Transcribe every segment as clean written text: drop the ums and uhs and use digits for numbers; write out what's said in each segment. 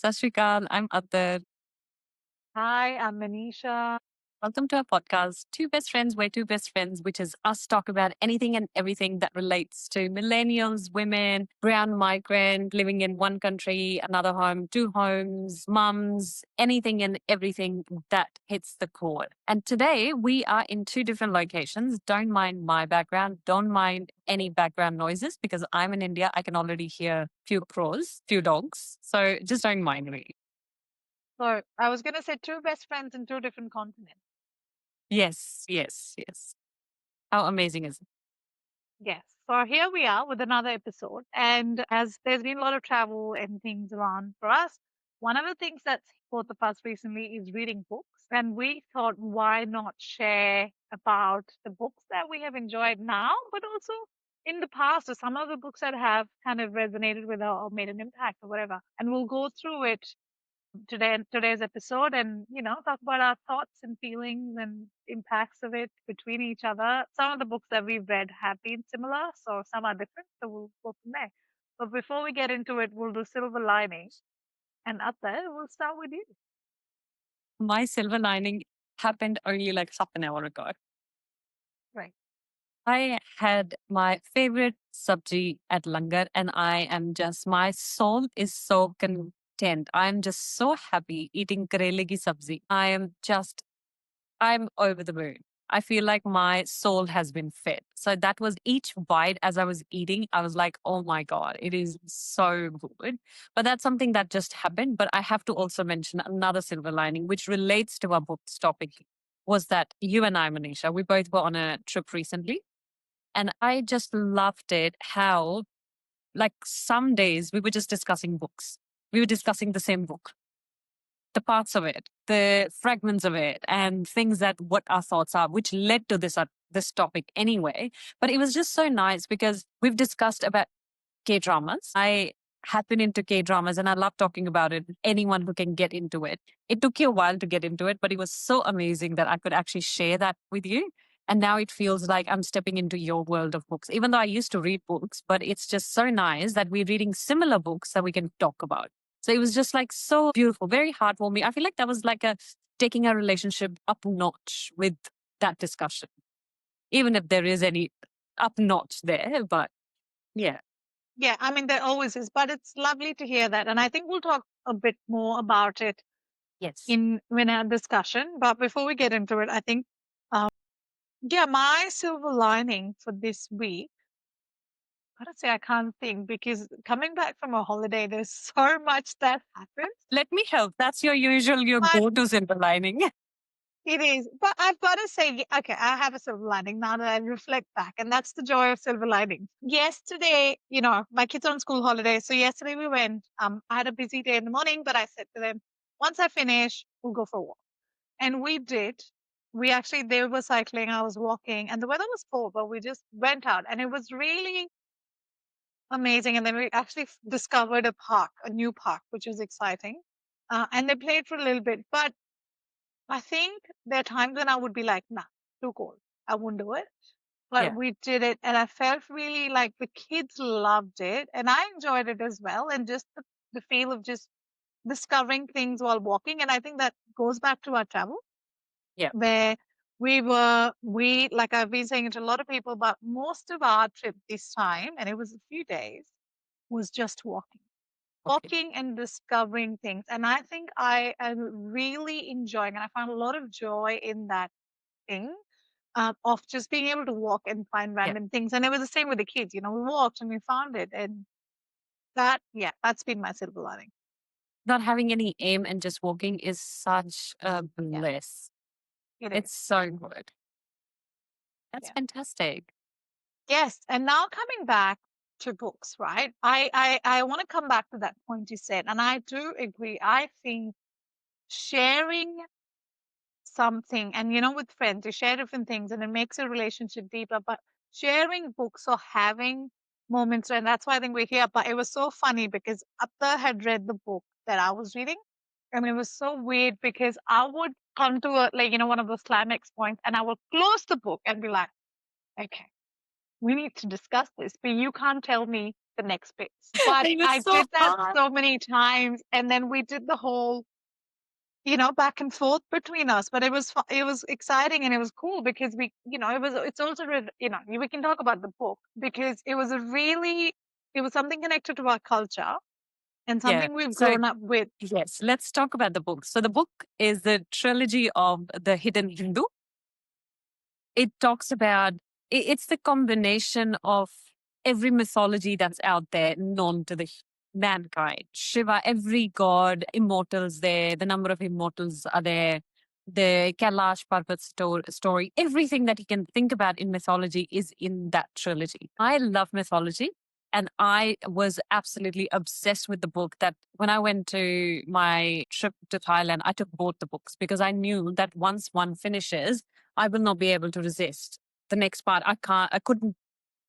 Sat Shri Akal, I'm Attar. Hi, I'm Maneesha. Welcome to our podcast, Two Best Friends, We're Two Best Friends, which is us talk about anything and everything that relates to millennials, women, brown migrant, living in one country, another home, two homes, mums, anything and everything that hits the core. And today we are in two different locations. Don't mind my background. Don't mind any background noises because I'm in India. I can already hear few crows, few dogs. So just don't mind me. So I was going to say two best friends in two different continents. Yes, yes, yes. How amazing is it? Yes. So here we are with another episode. And as there's been a lot of travel and things around for us, one of the things that's both of us recently is reading books. And we thought, why not share about the books that we have enjoyed now, but also in the past, or some of the books that have kind of resonated with or made an impact or whatever. And we'll go through it today's episode and talk about our thoughts and feelings and impacts of it between each other. Some of the books that we've read have been similar, so some are different, so we'll go from there. But before we get into it, we'll do silver linings, and Atta, we'll start with you. My silver lining happened only like half an hour ago. Right. I had my favorite sabji at Langar, and my soul is so content. I'm just so happy eating karele ki sabzi. I'm over the moon. I feel like my soul has been fed. So that was each bite as I was eating. I was like, oh my God, it is so good. But that's something that just happened. But I have to also mention another silver lining, which relates to our book's topic, was that you and I, Manisha, we both were on a trip recently. And I just loved it how, like, some days we were just discussing books. We were discussing the same book, the parts of it, the fragments of it, and things that what our thoughts are, which led to this topic anyway. But it was just so nice because we've discussed about K dramas. I have been into K dramas and I love talking about it. Anyone who can get into it. It took you a while to get into it, but it was so amazing that I could actually share that with you. And now it feels like I'm stepping into your world of books, even though I used to read books, but it's just so nice that we're reading similar books that we can talk about. So it was just like so beautiful, very heartwarming. I feel like that was like a taking our relationship up notch with that discussion, even if there is any up notch there. But yeah. Yeah, I mean, there always is, but it's lovely to hear that. And I think we'll talk a bit more about it Yes. in our discussion. But before we get into it, I think, um, yeah, my silver lining for this week, honestly, I can't think because coming back from a holiday, there's so much that happens. Let me help. That's your But go-to silver lining. it is. But I've got to say, okay, I have a silver lining now that I reflect back, and that's the joy of silver lining. Yesterday, my kids are on school holiday, so yesterday we went. I had a busy day in the morning, but I said to them, once I finish, we'll go for a walk, and we did. They were cycling, I was walking, and the weather was cold, but we just went out, and it was really amazing. And then we actually discovered a new park, which was exciting. And they played for a little bit. But I think there are times when I would be like, nah, too cold. I won't do it. But Yeah. we did it. And I felt really like the kids loved it. And I enjoyed it as well. And just the feel of just discovering things while walking. And I think that goes back to our travel Yeah. where like I've been saying it to a lot of people, but most of our trip this time, and it was a few days, was just walking, Okay. and discovering things. And I think I am really enjoying, and I found a lot of joy in that thing of just being able to walk and find Yeah. random things. And it was the same with the kids. We walked and we found it. And yeah, that's been my silver lining. Not having any aim and just walking is such a Yeah, bliss. it is. It's so good. That's Yeah. fantastic. Yes. And now coming back to books, right? I want to come back to that point you said. And I do agree. I think sharing something and with friends you share different things and it makes a relationship deeper, but sharing books or having moments, and that's why I think we're here. But it was so funny because Atta had read the book that I was reading. I mean, it was so weird because I would come to one of those climax points and I will close the book and be like, okay, we need to discuss this, but you can't tell me the next bit. But It was I so did that hard. so many times, and then we did the whole, back and forth between us. But it was exciting and it was cool because it's also we can talk about the book because it was something connected to our culture and Yeah. something we've So grown up with. yes, let's talk about the book. So the book is the trilogy of The Hidden Hindu. It talks about it's the combination of every mythology that's out there known to the mankind. Shiva, every god, immortals there, the number of immortals are there, the Kailash Parvat story, everything that you can think about in mythology is in that trilogy. I love mythology. And I was absolutely obsessed with the book that when I went to my trip to Thailand, I took both the books because I knew that once one finishes, I will not be able to resist the next part. I couldn't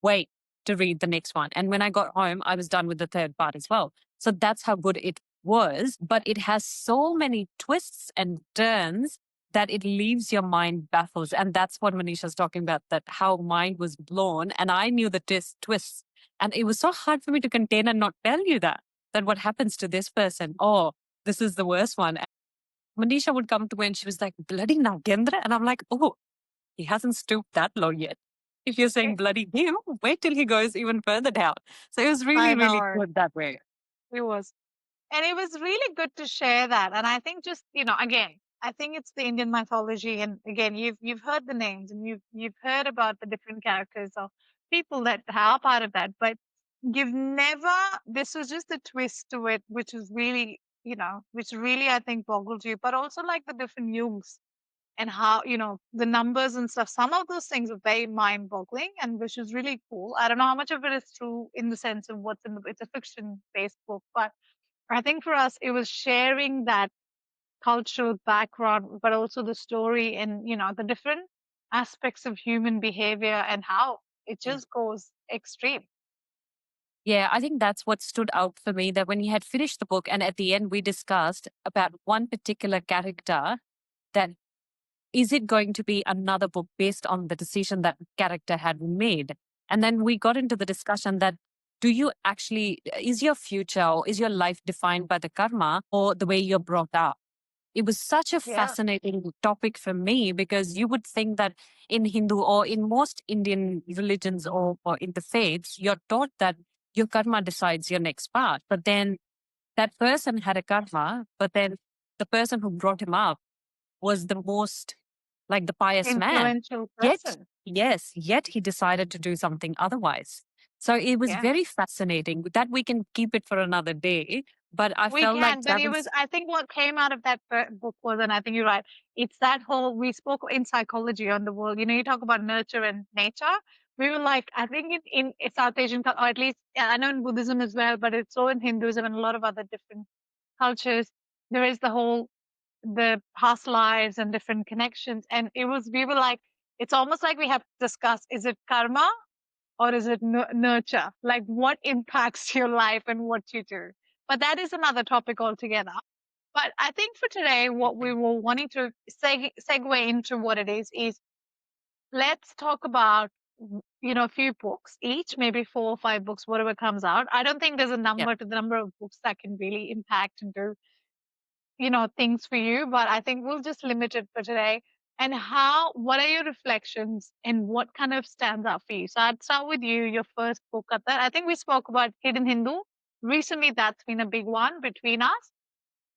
wait to read the next one. And when I got home, I was done with the third part as well. So that's how good it was. But it has so many twists and turns that it leaves your mind baffled. And that's what Manisha's talking about, that how mind was blown. And I knew the twists. And it was so hard for me to contain and not tell you that what happens to this person. Oh, this is the worst one. And Manisha would come to me and she was like, bloody Nagendra. And I'm like, oh, he hasn't stooped that low yet. If you're saying bloody him, wait till he goes even further down. So it was really, I really know good that way. it was. And it was really good to share that. And I think just, again, I think it's the Indian mythology. And again, you've heard the names and you've heard about the different characters of people that are part of that. But you've never, this was just a twist to it, which was really, which really I think boggled you, but also like the different yugs and how, the numbers and stuff. Some of those things are very mind boggling and which is really cool. I don't know how much of it is true in the sense of what's in it's a fiction based book, but I think for us, it was sharing that cultural background, but also the story and, the different aspects of human behavior and how it Mm. just goes extreme. Yeah, I think that's what stood out for me that when he had finished the book and at the end we discussed about one particular character that is it going to be another book based on the decision that character had made? And then we got into the discussion that do you actually, is your future or is your life defined by the karma or the way you're brought up? It was such a Yeah. fascinating topic for me because you would think that in Hindu or in most Indian religions or in the faiths, you're taught that your karma decides your next path. But then that person had a karma, but then the person who brought him up was the most like the pious man. Influential Yet, person. yet he decided to do something otherwise. So it was Yeah. very fascinating. That we can keep it for another day. But I We felt like can, but that it was, was, I think what came out of that book was, and I think you're right, it's that whole, we spoke in psychology on the world, you talk about nurture and nature. We were like, I think in South Asian, or at least, yeah, I know in Buddhism as well, but it's so in Hinduism and a lot of other different cultures, there is the past lives and different connections. And we were like, it's almost like we have to discuss, is it karma or is it nurture? Like what impacts your life and what you do? But that is another topic altogether. But I think for today, what we were wanting to segue into what it is let's talk about, a few books each, maybe 4 or 5 books, whatever comes out. I don't think there's a yeah. number to the number of books that can really impact and do, things for you, but I think we'll just limit it for today. And what are your reflections and what kind of stands out for you? So I'd start with you, your first book at that. I think we spoke about Hidden Hindu. Recently, that's been a big one between us,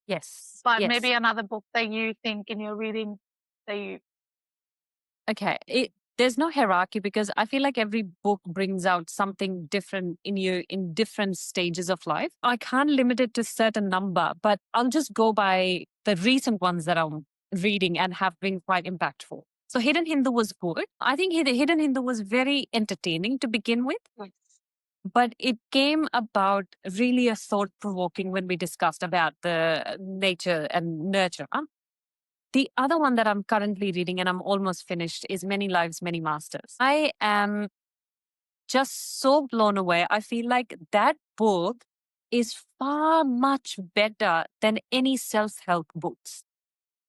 Yes. but Yes. maybe another book that you think in your reading that you, Okay. There's no hierarchy because I feel like every book brings out something different in you in different stages of life. I can't limit it to certain number, but I'll just go by the recent ones that I'm reading and have been quite impactful. So Hidden Hindu was good. I think Hidden Hindu was very entertaining to begin with, yes, but it came about really a thought provoking when we discussed about the nature and nurture. The other one that I'm currently reading and I'm almost finished is Many Lives, Many Masters. I am just so blown away. I feel like that book is far much better than any self help books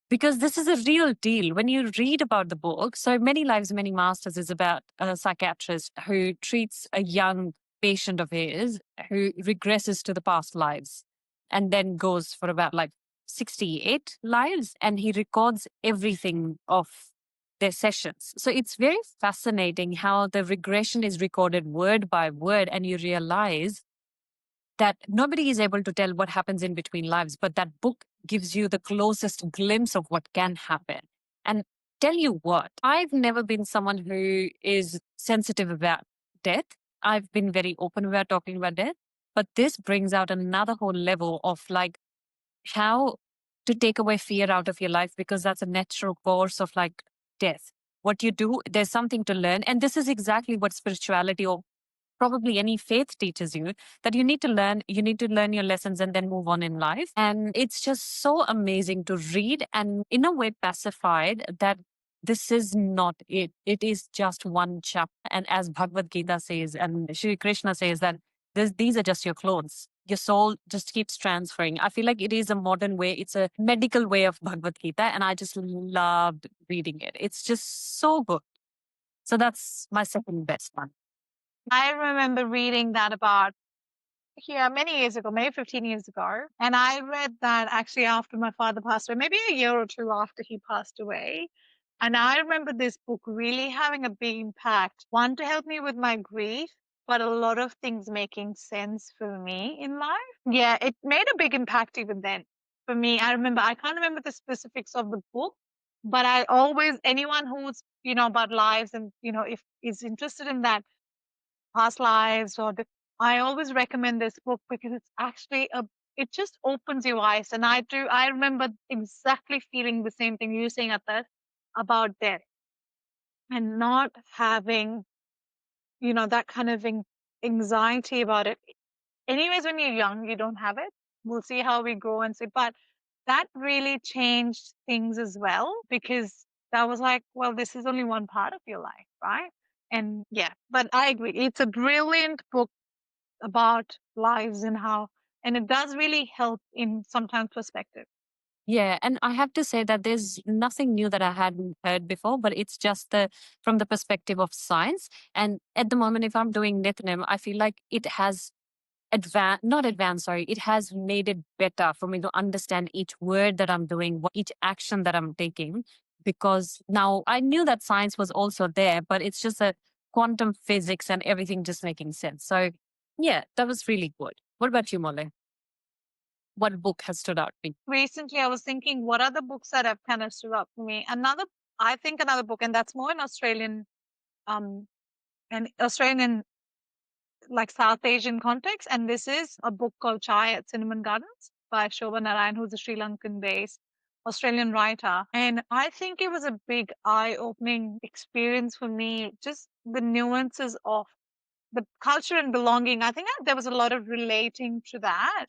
because this is a real deal. When you read about the book, so Many Lives, Many Masters is about a psychiatrist who treats a young patient of his who regresses to the past lives and then goes for about like 68 lives and he records everything of their sessions. So it's very fascinating how the regression is recorded word by word, and you realize that nobody is able to tell what happens in between lives, but that book gives you the closest glimpse of what can happen. And tell you what, I've never been someone who is sensitive about death. I've been very open about talking about death, but this brings out another whole level of like how to take away fear out of your life, because that's a natural course of like death. What you do, there's something to learn. And this is exactly what spirituality or probably any faith teaches you, that you need to learn your lessons and then move on in life. And it's just so amazing to read and in a way pacified that this is not it. It is just one chapter. And as Bhagavad Gita says, and Shri Krishna says that these are just your clothes. Your soul just keeps transferring. I feel like it is a modern way. It's a medical way of Bhagavad Gita. And I just loved reading it. It's just so good. So that's my second best one. I remember reading that about, yeah, many years ago, maybe 15 years ago. And I read that actually after my father passed away, maybe a year or two after he passed away. And I remember this book really having a big impact. One, to help me with my grief, but a lot of things making sense for me in life. Yeah, it made a big impact even then for me. I can't remember the specifics of the book, but I always, anyone who's, about lives and, if is interested in that, past lives I always recommend this book because it's actually it just opens your eyes. And I remember exactly feeling the same thing you saying at that about death and not having, that kind of anxiety about it. Anyways, when you're young, you don't have it. We'll see how we grow and see. But that really changed things as well, because that was like, well, this is only one part of your life, right? And yeah, but I agree. It's a brilliant book about lives and how, and it does really help in sometimes perspective. Yeah, and I have to say that there's nothing new that I hadn't heard before, but it's just from the perspective of science. And at the moment, if I'm doing Nitnem, I feel like it has not advanced, sorry, it has made it better for me to understand each word that I'm doing, each action that I'm taking, because now I knew that science was also there, but it's just a quantum physics and everything just making sense. So yeah, that was really good. What about you, Molly? What book has stood out to you? Recently, I was thinking, what are the books that have kind of stood up for me? I think another book, and that's more in um, Australian, like South Asian context. And this is a book called Chai at Cinnamon Gardens by Shobha Narayan, who's a Sri Lankan based Australian writer. And I think it was a big eye opening experience for me, just the nuances of the culture and belonging. I think there was a lot of relating to that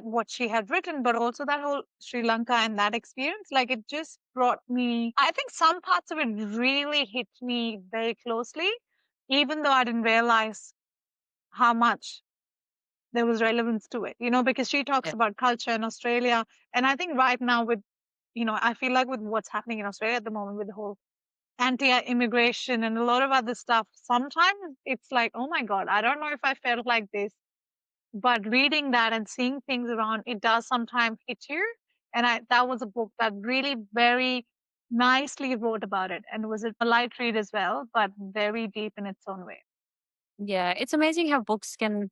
what she had written, but also that whole Sri Lanka and that experience. Like, it just brought me, I think some parts of it really hit me very closely, even though I didn't realize how much there was relevance to it, because she talks Yeah. about culture in Australia. And I think right now with, I feel like with what's happening in Australia at the moment with the whole anti-immigration and a lot of other stuff, sometimes it's like, oh my God, I don't know if I felt like this, but reading that and seeing things around, it does sometimes hit you. And that was a book that really very nicely wrote about it, and was a light read as well, but very deep in its own way. Yeah, it's amazing how books can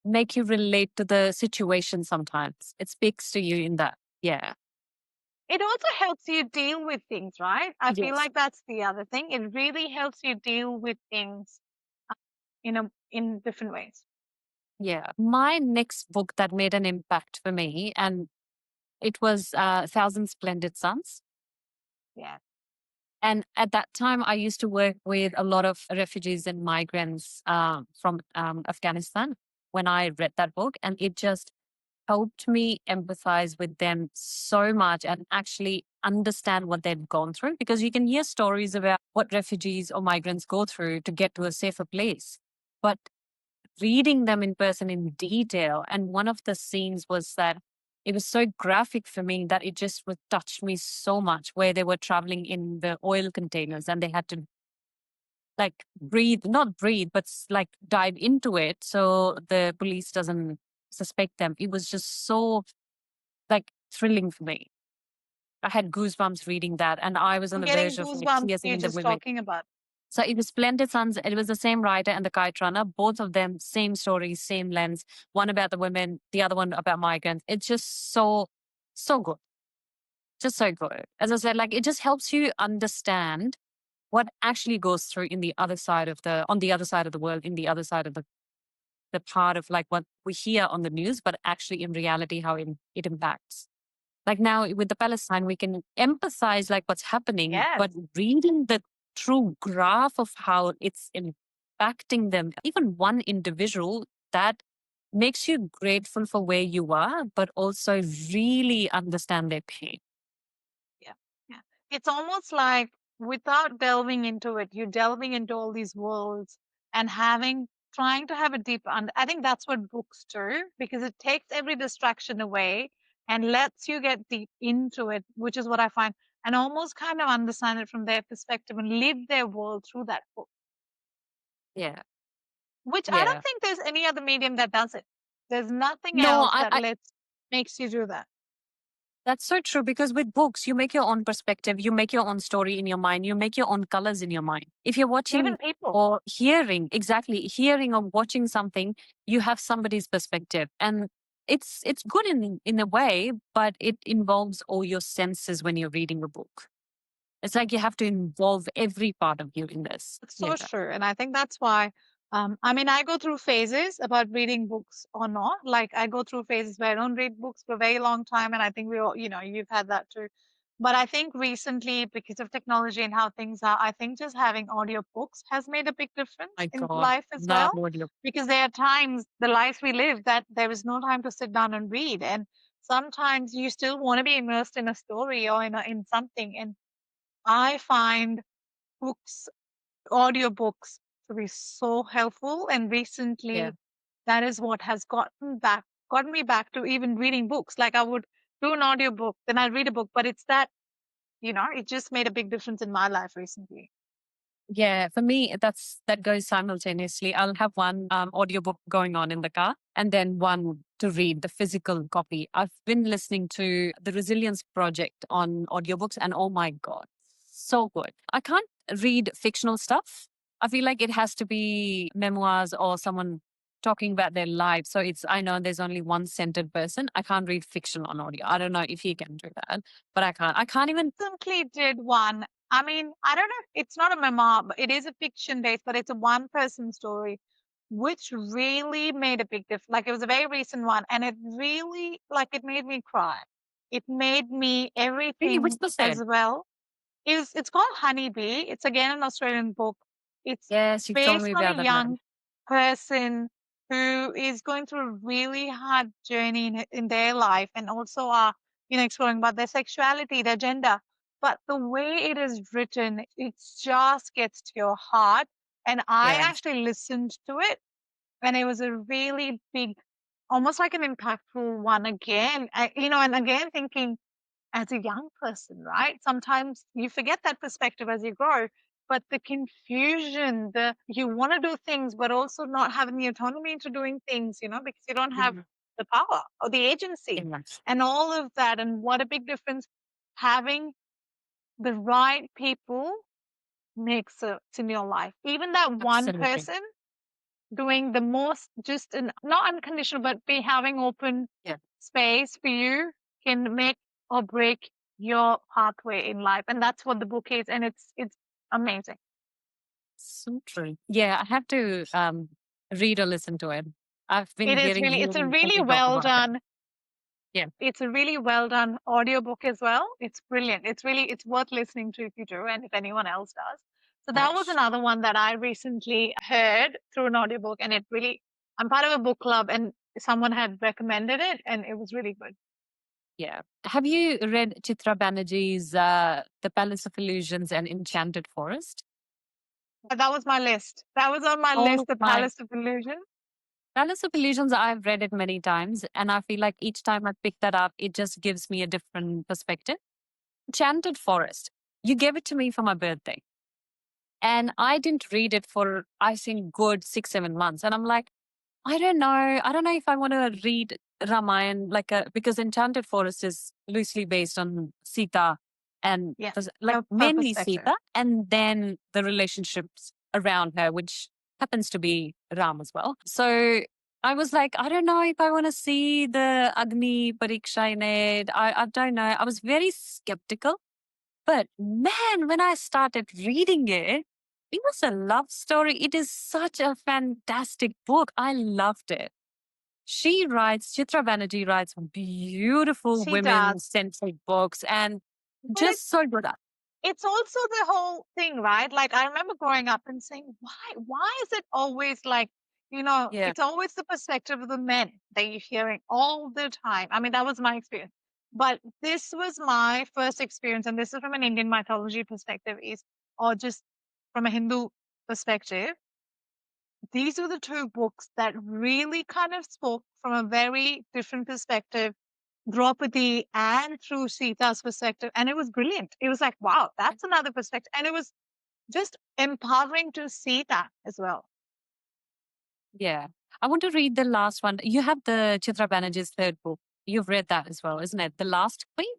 make you relate to the situation sometimes. It speaks to you in that. Yeah. It also helps you deal with things, right? I feel Yes. like that's the other thing. It really helps you deal with things in different ways. Yeah. My next book that made an impact for me, and it was Thousand Splendid Suns. Yeah. And at that time, I used to work with a lot of refugees and migrants from Afghanistan when I read that book. And it just helped me empathize with them so much and actually understand what they've gone through, because you can hear stories about what refugees or migrants go through to get to a safer place. But reading them in person in detail, and one of the scenes was that it was so graphic for me that it just would touch me so much, where they were traveling in the oil containers and they had to like breathe, not breathe, but like dive into it so the police doesn't suspect them. It was just so like thrilling for me. I had goosebumps reading that, and I was on I'm the getting verge of like goosebumps tears you in the just movie. talking about. So it was Splendid Sons. It was the same writer and the Kite Runner. Both of them, same stories, same lens. One about the women, the other one about migrants. It's just so, so good. Just so good. As I said, like it just helps you understand what actually goes through in the other side of the on the other side of the world, in the other side of the part of like what we hear on the news, but actually in reality how it impacts. Like now with the Palestine, we can empathize like what's happening, Yes. but reading the true graph of how it's impacting them, even one individual, that makes you grateful for where you are, but also really understand their pain. Yeah. Yeah. It's almost like without delving into it, you're delving into all these worlds and trying to have a deep I think that's what books do because it takes every distraction away and lets you get deep into it, which is what I find, and almost kind of understand it from their perspective and live their world through that book, Yeah. which I don't Yeah. think there's any other medium that does it. There's nothing No, else that makes you do that. that's so true because with books, you make your own perspective, you make your own story in your mind, you make your own colors in your mind. If you're watching Even people. or hearing, exactly, hearing or watching something, you have somebody's perspective. And it's good in a way, but it involves all your senses when you're reading a book. It's like you have to involve every part of you in this. It's Yeah. so true. And I think that's why, I mean, I go through phases about reading books or not. Like, I go through phases where I don't read books for a very long time. And I think we all, you've had that too. But I think recently, because of technology and how things are, I think just having audiobooks has made a big difference My in God. life as Love well. audio. Because there are times, the lives we live, that there is no time to sit down and read. And sometimes you still want to be immersed in a story or in something. And I find books audiobooks to be so helpful. And Yeah. recently, that is what has gotten me back to even reading books. Like I would do an audiobook, then I'd read a book, but it's that, it just made a big difference in my life recently. Yeah, for me, that goes simultaneously. I'll have one audiobook going on in the car and then one to read the physical copy. I've been listening to the Resilience Project on audiobooks, and oh my God, so good. I can't read fictional stuff. I feel like it has to be memoirs or someone talking about their life. So I know there's only one centered person. I can't read fiction on audio. I don't know if he can do that, but I can't. I can't even. Recently did one. I mean, I don't know. It's not a memoir, but it is a fiction based, but it's a one person story, which really made a big difference. Like it was a very recent one, and it really, like, it made me cry. It made me Really, which everything was as it? well. It's called Honeybee. It's again an Australian book. It's Yes, you've told based me on a about that one. young person who is going through a really hard journey in their life and also are, exploring about their sexuality, their gender. But the way it is written, it just gets to your heart. And I Yeah. actually listened to it and it was a really big, almost like an impactful one again. And again thinking, as a young person, right? Sometimes you forget that perspective as you grow, but the confusion, you want to do things, but also not having the autonomy into doing things, because you don't have Mhm. the power or the agency Yes. and all of that. And what a big difference having the right people makes it in your life. Even that one Absolutely. person doing the most, just not unconditional, but be having open Yeah. space for you can make or break your pathway in life. And that's what the book is. And it's amazing. So true. Yeah, I have to read or listen to it. I've been hearing It's you a and really Tony talk well about it. done. Yeah. It's a really well done audiobook as well. It's brilliant. It's worth listening to if you do and if anyone else does. So that was Nice. another one that I recently heard through an audiobook and I'm part of a book club and someone had recommended it and it was really good. Yeah. Have you read Chitra Banerjee's The Palace of Illusions and Enchanted Forest? That was my list. That was on my Oh list, The my. Palace of Illusion. Palace of Illusions, I've read it many times, and I feel like each time I pick that up, it just gives me a different perspective. Enchanted Forest. You gave it to me for my birthday. And I didn't read it for, I think, good 6, 7 months. And I'm like, I don't know. I don't know if I want to read Ramayana because Enchanted Forest is loosely based on Sita and Yes. like Her mainly perspective. Sita, and then the relationships around her, which happens to be Ram as well. So I was like, I don't know if I want to see the Agni Pariksha in it. I don't know. I was very skeptical. But man, when I started reading it was a love story. It is such a fantastic book. I loved it. Chitra Banerjee writes beautiful She does. women centric books and But just so good at. it's also the whole thing, right? Like I remember growing up and saying, why is it always like, Yeah, it's always the perspective of the men that you're hearing all the time. I mean, that was my experience. But this was my first experience, and this is from an Indian mythology perspective, or just from a Hindu perspective. These were the two books that really kind of spoke from a very different perspective, Draupadi and through Sita's perspective. And it was brilliant. It was like, wow, that's another perspective. And it was just empowering to see that as well. yeah. I want to read the last one. You have the Chitra Banerjee's third book. You've read that as well, isn't it? The Last Queen?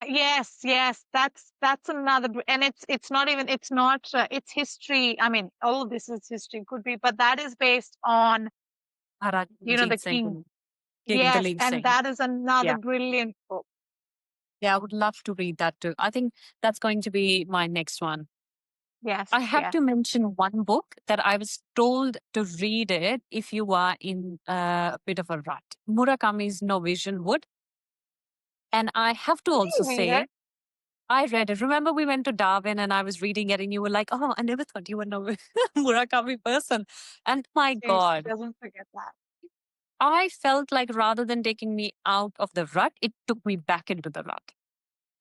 Yes, yes, that's another, and it's not even it's not it's history. I mean, all of this is history, could be, but that is based on Maharajit the Singh king. and King Yes, Dalip and Singh. that is another Yeah. brilliant book. Yeah, I would love to read that too. I think that's going to be my next one. Yes, I have yes. to mention one book that I was told to read it if you are in a bit of a rut. Murakami's No Vision Wood. And I have to also You read it? say, I read it. Remember, we went to Darwin and I was reading it, and you were like, oh, I never thought you were no Murakami person. And my She God, doesn't forget that. I felt like rather than taking me out of the rut, it took me back into the rut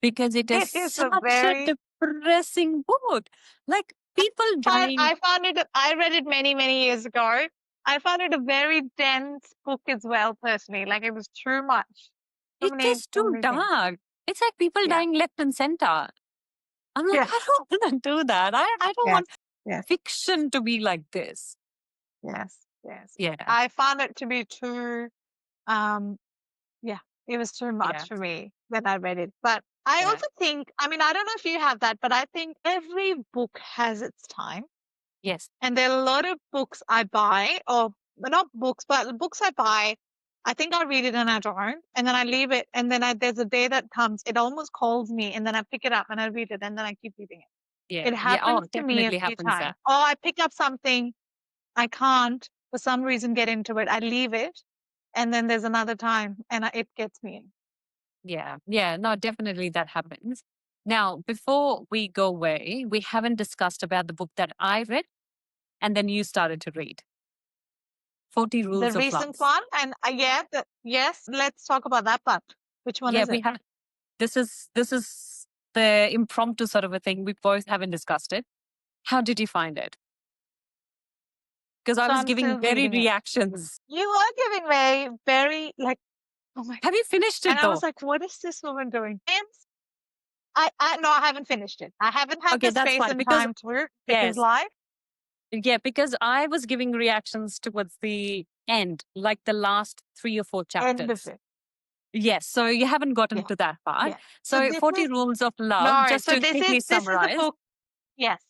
because it is It is a such a very depressing book. Like people dying. I found it. I read it many many years ago. I found it a very dense book as well, personally. Like it was too much. It is So too many things. dark. It's like people Yeah. dying left and center. I'm like, I Yes. don't want to do that. I don't Yes. want Yes. fiction to be like this. Yes. Yes. Yeah, I found it to be too. Um. Yeah. It was too yeah, much for me when I read it. But I yeah. also think. I mean, I don't know if you have that, but I think every book has its time. Yes, And there are a lot of books I buy, or well, not books, but books I buy. I think I read it and I don't, and then I leave it, and then there's a day that comes, it almost calls me, and then I pick it up and I read it, and then I keep reading it. yeah, It yeah. Oh, happens to me a definitely few happens times. that. Or I pick up something, I can't for some reason get into it. I leave it, and then there's another time, and it gets me in. Yeah, yeah. No, definitely that happens. Now, before we go away, we haven't discussed about the book that I read and then you started to read 40 The Rules of Love. recent one, and yeah, yes, let's talk about that part. Which one Yeah, is we it? have this is the impromptu sort of a thing. We both haven't discussed it. How did you find it? Because I So was I'm giving still very reading it. reactions. You are giving me very like, oh my, Have you finished and it I was though? like, what is this woman doing? And I no, I haven't finished it. I haven't had Okay, the that's space fine. and Because time to because yes, life yeah, because I was giving reactions towards the end, like the last 3 or 4 end of chapters. it. Yes, so you haven't gotten Yeah, to that part. yeah. So So this 40 is Rules of Love, no. just So to quickly this is the summarize. book. Yes,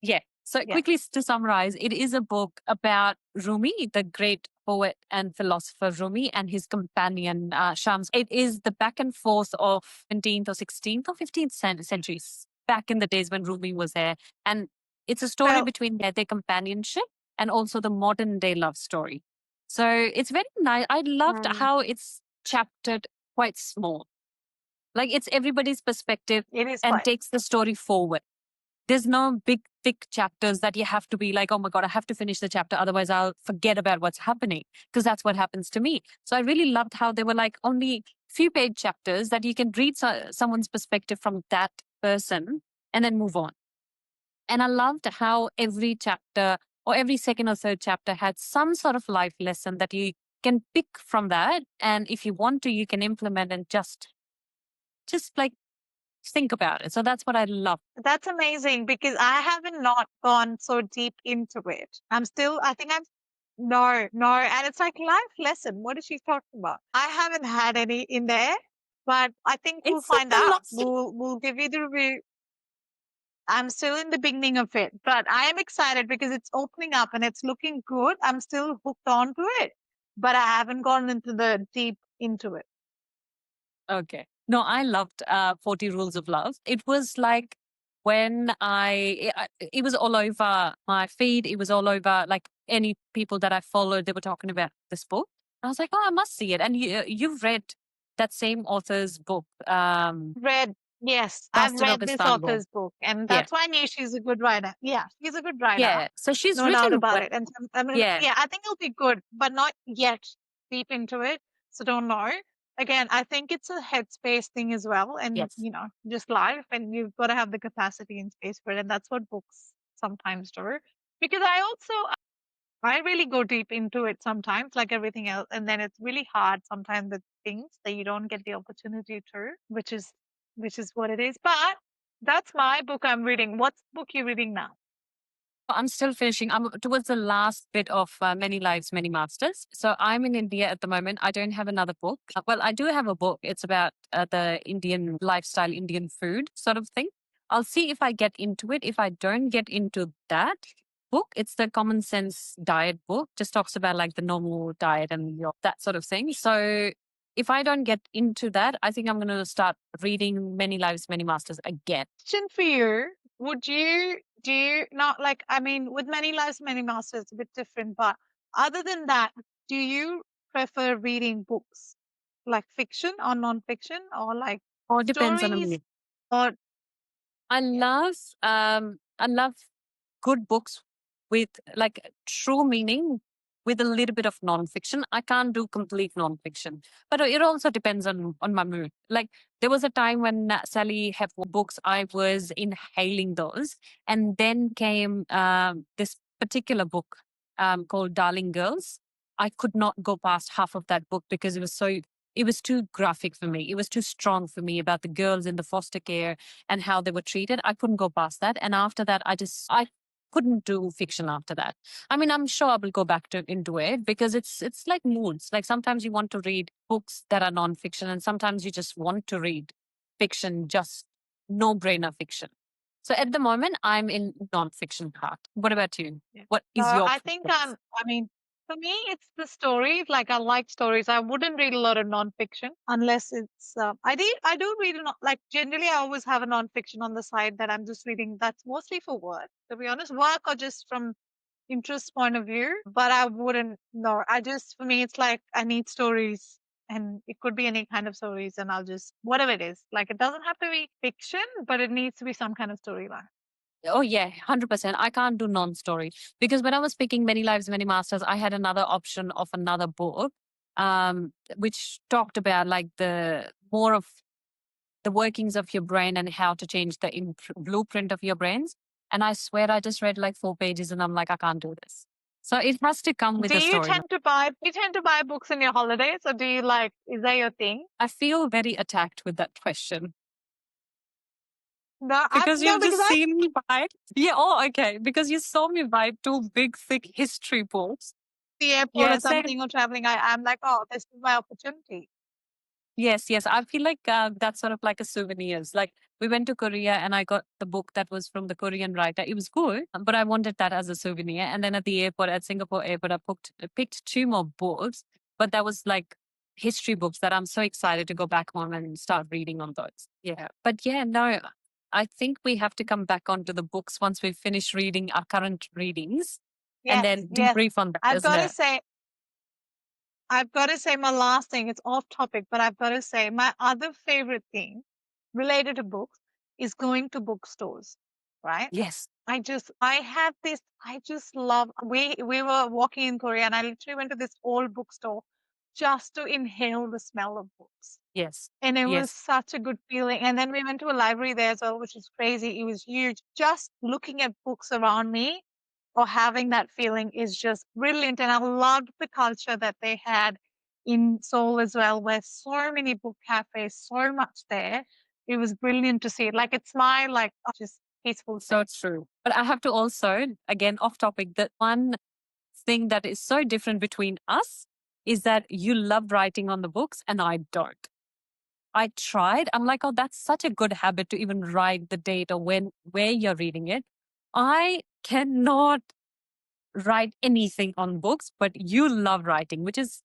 Yeah. So yes. quickly to summarize, it is a book about Rumi, the great poet and philosopher Rumi, and his companion Shams. It is the back and forth of 17th or 16th or 15th centuries, back in the days when Rumi was there. And it's a story Well, between their companionship and also the modern day love story. So it's very nice. I loved mm, how it's chaptered quite small. Like it's everybody's perspective it is and quite. takes the story forward. There's no big, thick chapters that you have to be like, oh my God, I have to finish the chapter. Otherwise, I'll forget about what's happening. Because that's what happens to me. So I really loved how they were like only few page chapters that you can read someone's perspective from that person and then move on. And I loved how every chapter or every second or third chapter had some sort of life lesson that you can pick from that. And if you want to, you can implement and just like think about it. So that's what I love. That's amazing because I haven't not gone so deep into it. I'm still, I think I'm, no, no. And it's like life lesson. What is she talking about? I haven't had any in there, but I think we'll It's find the out. last. We'll give you the review. I'm still in the beginning of it, but I am excited because it's opening up and it's looking good. I'm still hooked on to it, but I haven't gone into the deep into it. Okay. No, I loved 40 Rules of Love. It was like when it was all over my feed. It was all over like any people that I followed, they were talking about this book. I was like, oh, I must see it. And you've read that same author's book, Read, yes, I've Bastard of read this Istanbul. author's book, and Yeah. that's why I knew she's a good writer. Yeah, she's a good writer, Yeah. So she's no doubt written about well. it. And I mean, Yeah. yeah, I think it'll be good, but not yet deep into it. So don't know. Again, I think it's a headspace thing as well, and Yes. just life, and you've got to have the capacity and space for it, and that's what books sometimes do. Because I really go deep into it sometimes, like everything else, and then it's really hard sometimes with things that you don't get the opportunity to, which is what it is. But that's my book I'm reading. What's the book you're reading now? I'm still finishing. I'm towards the last bit of Many Lives, Many Masters. So I'm in India at the moment. I don't have another book. Well, I do have a book. It's about the Indian lifestyle, Indian food sort of thing. I'll see if I get into it. If I don't get into that book, it's the Common Sense Diet book. Just talks about like the normal diet and that sort of thing. So if I don't get into that, I think I'm going to start reading Many Lives, Many Masters again. Question for you. Do you not like, I mean, with Many Lives, Many Masters, it's a bit different, but other than that, do you prefer reading books like fiction or non-fiction or like Or depends on stories me. or, yeah, I love good books with like true meaning with a little bit of nonfiction. I can't do complete nonfiction, but it also depends on my mood. Like there was a time when Sally had books, I was inhaling those, and then came this particular book called Darling Girls. I could not go past half of that book because it was too graphic for me. It was too strong for me about the girls in the foster care and how they were treated. I couldn't go past that. And after that, I couldn't do fiction after that. I mean, I'm sure I will go back into it because it's like moods. Like sometimes you want to read books that are nonfiction, and sometimes you just want to read fiction, just no brainer fiction. So at the moment, I'm in nonfiction part. What about you? yeah. What is your I think preference? I mean, for me, it's the stories. Like I like stories. I wouldn't read a lot of nonfiction unless it's, I do read, like generally I always have a nonfiction on the side that I'm just reading. That's mostly for work, to be honest, work or just from interest point of view, but I wouldn't know. For me, it's like I need stories and it could be any kind of stories and I'll just, whatever it is, like it doesn't have to be fiction, but it needs to be some kind of storyline. Oh yeah, 100%. I can't do non-story because when I was picking Many Lives, Many Masters, I had another option of another book, which talked about like the more of the workings of your brain and how to change the blueprint of your brains. And I swear, I just read like 4 pages, and I'm like, I can't do this. So it has to come with a story. Do you tend to buy books in your holidays or do you like, is that your thing? I feel very attacked with that question No, because no, you've because just I seen me buy. Yeah, oh, okay. Because you saw me buy two big, thick history books. the airport or Yeah, same. something or traveling, I'm like, oh, this is my opportunity. Yes, yes. I feel like that's sort of like a souvenirs. Like we went to Korea and I got the book that was from the Korean writer. It was good, but I wanted that as a souvenir. And then at the airport, at Singapore airport, picked two more books, but that was like history books that I'm so excited to go back home and start reading on those. Yeah. But yeah, no, I think we have to come back onto the books once we finish reading our current readings and Yes, then yes. debrief on that, I've isn't got to it? say, I've got to say my last thing, it's off topic, but I've got to say my other favorite thing related to books is going to bookstores, right? Yes, I have this, I just love, we were walking in Korea and I literally went to this old bookstore just to inhale the smell of books. yes, And it was yes, such a good feeling. And then we went to a library there as well, which is crazy. It was huge. Just looking at books around me or having that feeling is just brilliant. And I loved the culture that they had in Seoul as well, where so many book cafes, so much there. it was brilliant to see it. Like it's my like just peaceful So space. true. But I have to also, again, off topic, that one thing that is so different between us is that you love writing on the books and I don't. I tried. I'm like, oh, that's such a good habit to even write the date or when, where you're reading it. I cannot write anything on books, but you love writing, which is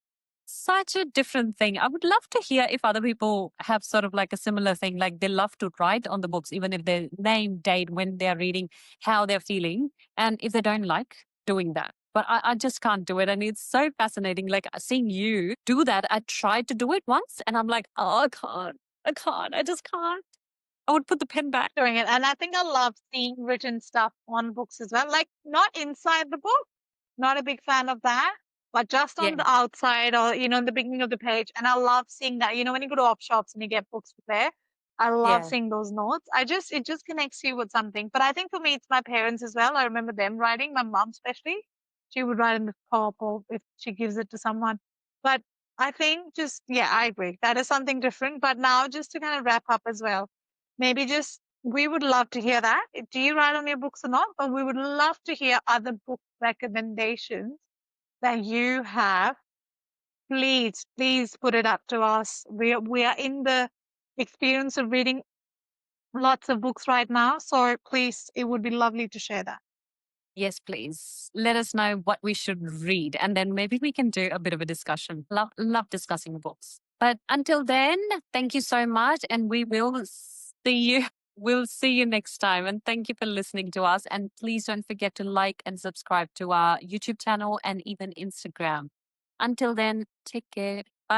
such a different thing. I would love to hear if other people have sort of like a similar thing, like they love to write on the books, even if they name, date, when they're reading, how they're feeling, and if they don't like doing that. But I just can't do it. And it's so fascinating. Like seeing you do that, I tried to do it once and I'm like, oh, I can't. I can't. I just can't. I would put the pen back. Doing it. And I think I love seeing written stuff on books as well. Like not inside the book, not a big fan of that, but just Yeah. on the outside or, in the beginning of the page. And I love seeing that, when you go to op shops and you get books there, I love Yeah. seeing those notes. It just connects you with something. But I think for me, it's my parents as well. I remember them writing, my mom especially. She would write in the top or if she gives it to someone. But I think just, yeah, I agree. That is something different. But now just to kind of wrap up as well, maybe just we would love to hear that. Do you write on your books or not? But we would love to hear other book recommendations that you have. Please, please put it up to us. We are in the experience of reading lots of books right now. So please, it would be lovely to share that. Yes, please. Let us know what we should read, and then maybe we can do a bit of a discussion. Love discussing books. But until then, thank you so much, and we will see you. We'll see you next time. And thank you for listening to us. And please don't forget to like and subscribe to our YouTube channel and even Instagram. Until then, take care.